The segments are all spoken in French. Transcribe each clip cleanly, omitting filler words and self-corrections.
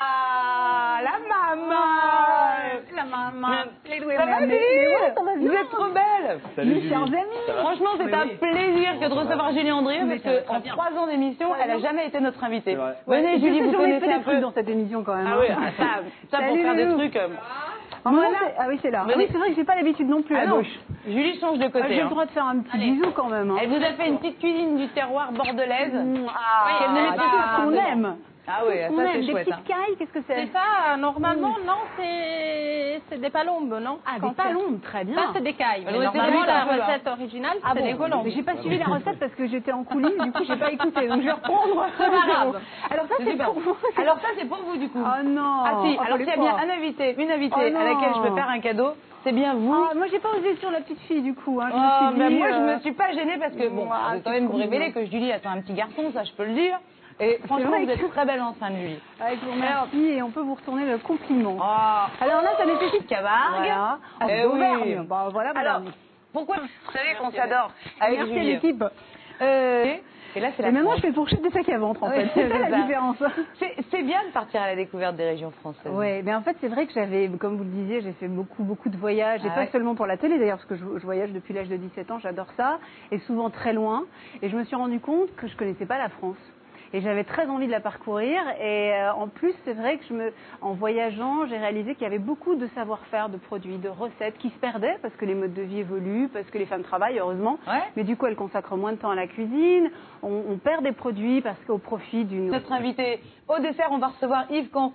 Ah, la maman. La maman. Ça va bien? Ouais, ça va bien. Vous êtes trop belle. Salut, chers amis. Franchement, c'est un plaisir que de recevoir Julie Andrieux parce qu'en 3 ans d'émission, elle n'a jamais été notre invitée. Venez, Julie, vous connaissez un peu dans cette émission quand même. Ah oui, ça pour faire des trucs. Ah oui, c'est là. Ah oui, c'est vrai que j'ai pas l'habitude non plus à gauche. Julie change de côté. J'ai le droit de faire un petit bisou quand même. Elle vous a fait une petite cuisine du terroir bordelaise. Qu'elle ne met pas qu'on aime. Ah oui, ça c'est des chouette. Des petites cailles, qu'est-ce que c'est? C'est ça, normalement, non, c'est des palombes, non? Ah, des palombes, très bien. Ça, c'est des cailles. Mais Alors, normalement, la un peu, recette originale, c'est des colombes. J'ai pas suivi la recette parce que j'étais en coulisses, du coup, j'ai pas écouté. Donc, je vais reprendre. C'est pas grave. Alors, ça, c'est pour vous. Alors, ça, c'est pour vous, du coup. Oh non. Ah si, alors s'il y a bien un invité, une invitée à laquelle je peux faire un cadeau, c'est bien vous. Ah, moi, j'ai pas osé sur la petite fille, du coup. Hein. Moi, je me suis pas gênée parce que, bon, je vais quand même vous révéler que Julie attend un petit garçon, ça, je peux le dire. Et franchement, vous êtes très belle enceinte, Julie. Avec vous remercie et on peut vous retourner le compliment. Oh. Alors là, ça nécessite Camargue. Voilà. Oui. Bah, voilà, alors, pourquoi vous savez qu'on s'adore avec merci Julie. l'équipe. Et là, c'est la maintenant, France. je fais fourchette des sacs à ventre, en fait. C'est ça la différence. C'est bien de partir à la découverte des régions françaises. Oui, mais en fait, c'est vrai que j'avais, comme vous le disiez, j'ai fait beaucoup de voyages, et pas seulement pour la télé d'ailleurs, parce que je voyage depuis l'âge de 17 ans, j'adore ça, et souvent très loin. Et je me suis rendu compte que je connaissais pas la France. Et j'avais très envie de la parcourir. Et en plus, c'est vrai que en voyageant, j'ai réalisé qu'il y avait beaucoup de savoir-faire, de produits, de recettes qui se perdaient parce que les modes de vie évoluent, parce que les femmes travaillent, heureusement. Ouais. Mais du coup, elles consacrent moins de temps à la cuisine. On perd des produits parce qu'au profit d'une... Notre invité au dessert, on va recevoir Yves Camp.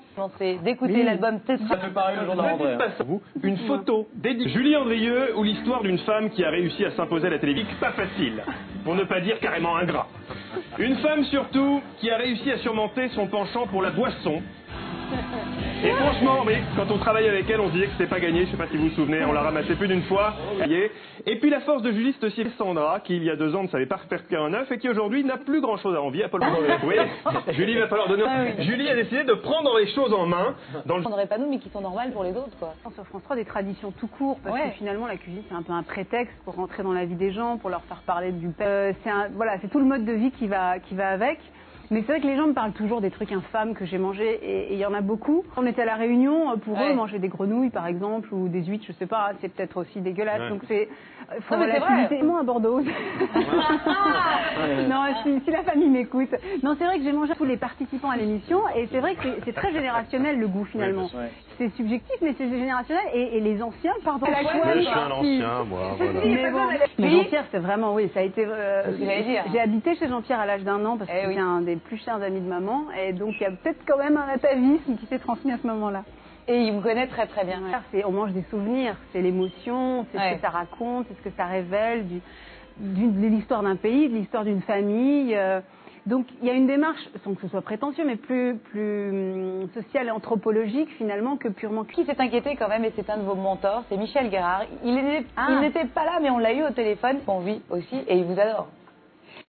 D'écouter l'album Tétra. Ça fait pareil le jour de la rentrée. Une photo dédiée Julie Andrieux ou l'histoire d'une femme qui a réussi à s'imposer à la télévision. Pas facile, pour ne pas dire carrément ingrat. Une femme surtout qui a réussi à surmonter son penchant pour la boisson. Et franchement, oui, quand on travaille avec elle, on disait que c'était pas gagné, je sais pas si vous vous souvenez, on l'a ramassé plus d'une fois. Et puis la force de Julie, c'est aussi Sandra, qui il y a 2 ans ne savait pas faire qu'un œuf et qui aujourd'hui n'a plus grand chose à envier à Paul Oui, Julie va falloir donner... Julie a décidé de prendre les choses en main. Dans le... On n'aurait pas nous, mais qui sont normales pour les autres, quoi. Sur France 3, des traditions tout court, parce que finalement la cuisine c'est un peu un prétexte pour rentrer dans la vie des gens, pour leur faire parler du père. C'est tout le mode de vie qui va avec. Mais c'est vrai que les gens me parlent toujours des trucs infâmes que j'ai mangés et il y en a beaucoup. On était à la Réunion, pour eux, manger des grenouilles par exemple ou des huîtres, je sais pas, c'est peut-être aussi dégueulasse. Donc c'est moi à Bordeaux. Non, si la famille m'écoute. Non, c'est vrai que j'ai mangé tous les participants à l'émission et c'est vrai que c'est très générationnel le goût finalement. C'est subjectif mais c'est générationnel et les anciens, pardon. Je suis un ancien, moi, voilà. Mais Jean-Pierre, c'est vraiment, ça a été... J'ai habité chez Jean-Pierre à l'âge d'1 an parce que c'est un des plus chers amis de maman et donc il y a peut-être quand même un atavisme qui s'est transmis à ce moment-là. Et il me connaît très très bien. On mange des souvenirs, c'est l'émotion, c'est ce que ça raconte, c'est ce que ça révèle de l'histoire d'un pays, de l'histoire d'une famille. Donc il y a une démarche, sans que ce soit prétentieux, mais plus sociale et anthropologique finalement que purement... Qui s'est inquiété quand même, et c'est un de vos mentors, c'est Michel Guérard. Il n'était pas là, mais on l'a eu au téléphone, on vit aussi, et il vous adore.